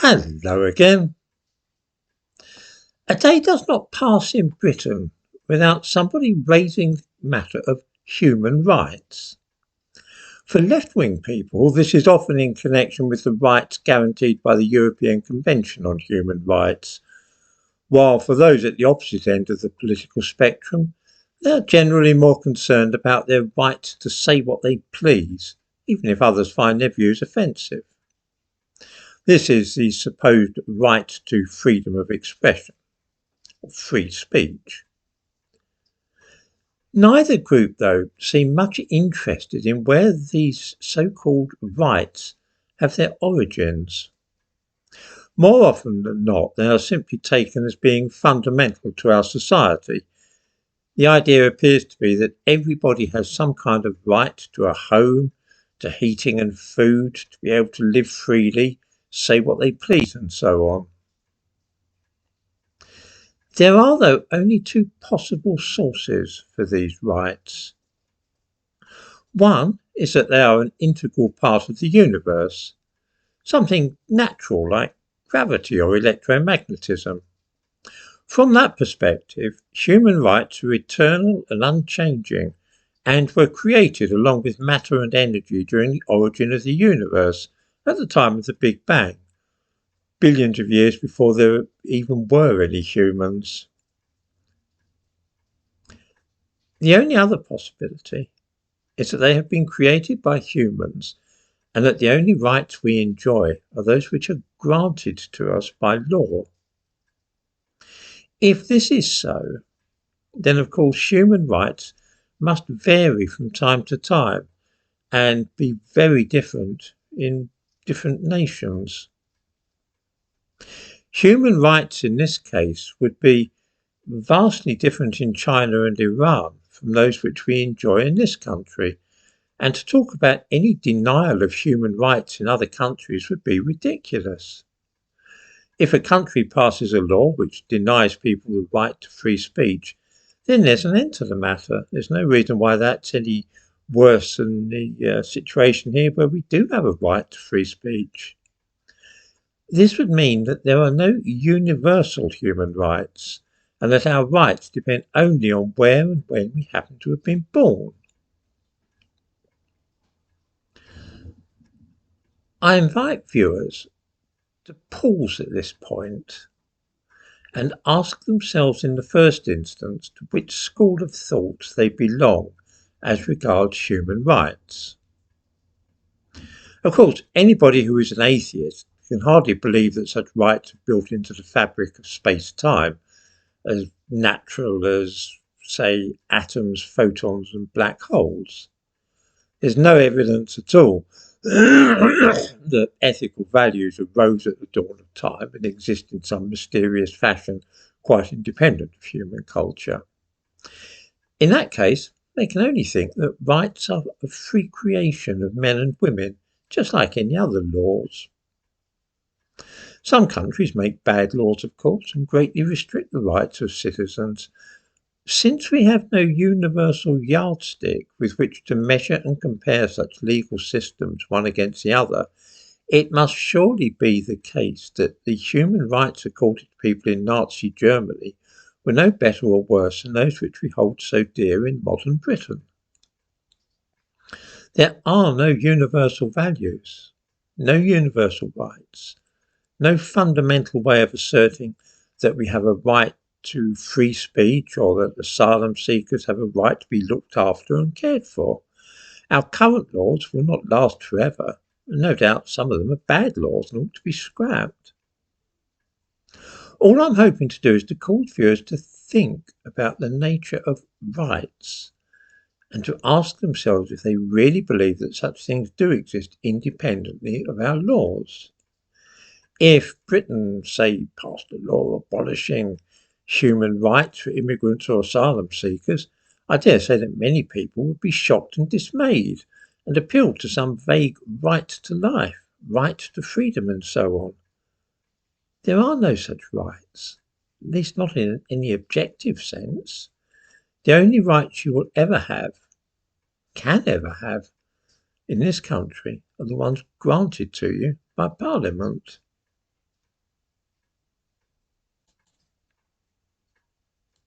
Hello again. A day does not pass in Britain without somebody raising the matter of human rights. For left-wing people, this is often in connection with the rights guaranteed by the European Convention on Human Rights, while for those at the opposite end of the political spectrum, they are generally more concerned about their right to say what they please, even if others find their views offensive. This is the supposed right to freedom of expression. Free speech. Neither group, though, seem much interested in where these so-called rights have their origins. More often than not, they are simply taken as being fundamental to our society. The idea appears to be that everybody has some kind of right to a home, to heating and food, to be able to live freely, say what they please, and so on. There are, though, only two possible sources for these rights. One is that they are an integral part of the universe, something natural like gravity or electromagnetism. From that perspective, human rights are eternal and unchanging, and were created along with matter and energy during the origin of the universe at the time of the Big Bang, billions of years before there even were any humans. The only other possibility is that they have been created by humans and that the only rights we enjoy are those which are granted to us by law. If this is so, then of course human rights must vary from time to time and be very different in different nations. Human rights in this case would be vastly different in China and Iran from those which we enjoy in this country, and to talk about any denial of human rights in other countries would be ridiculous. If a country passes a law which denies people the right to free speech, then there's an end to the matter. There's no reason why that's any worse than the situation here where we do have a right to free speech. This would mean that there are no universal human rights, and that our rights depend only on where and when we happen to have been born. I invite viewers to pause at this point and ask themselves in the first instance to which school of thought they belong as regards human rights. Of course, anybody who is an atheist can hardly believe that such rights are built into the fabric of space-time, as natural as, say, atoms, photons and black holes. There's no evidence at all that ethical values arose at the dawn of time and exist in some mysterious fashion quite independent of human culture. In that case, they can only think that rights are a free creation of men and women, just like any other laws. Some countries make bad laws, of course, and greatly restrict the rights of citizens. Since we have no universal yardstick with which to measure and compare such legal systems one against the other, it must surely be the case that the human rights accorded to people in Nazi Germany were no better or worse than those which we hold so dear in modern Britain. There are no universal values, no universal rights, no fundamental way of asserting that we have a right to free speech or that asylum seekers have a right to be looked after and cared for. Our current laws will not last forever, and no doubt some of them are bad laws and ought to be scrapped. All I'm hoping to do is to cause viewers to think about the nature of rights and to ask themselves if they really believe that such things do exist independently of our laws. If Britain, say, passed a law abolishing human rights for immigrants or asylum seekers, I dare say that many people would be shocked and dismayed and appeal to some vague right to life, right to freedom and so on. There are no such rights, at least not in any objective sense. The only rights you will ever have, can ever have, in this country are the ones granted to you by Parliament.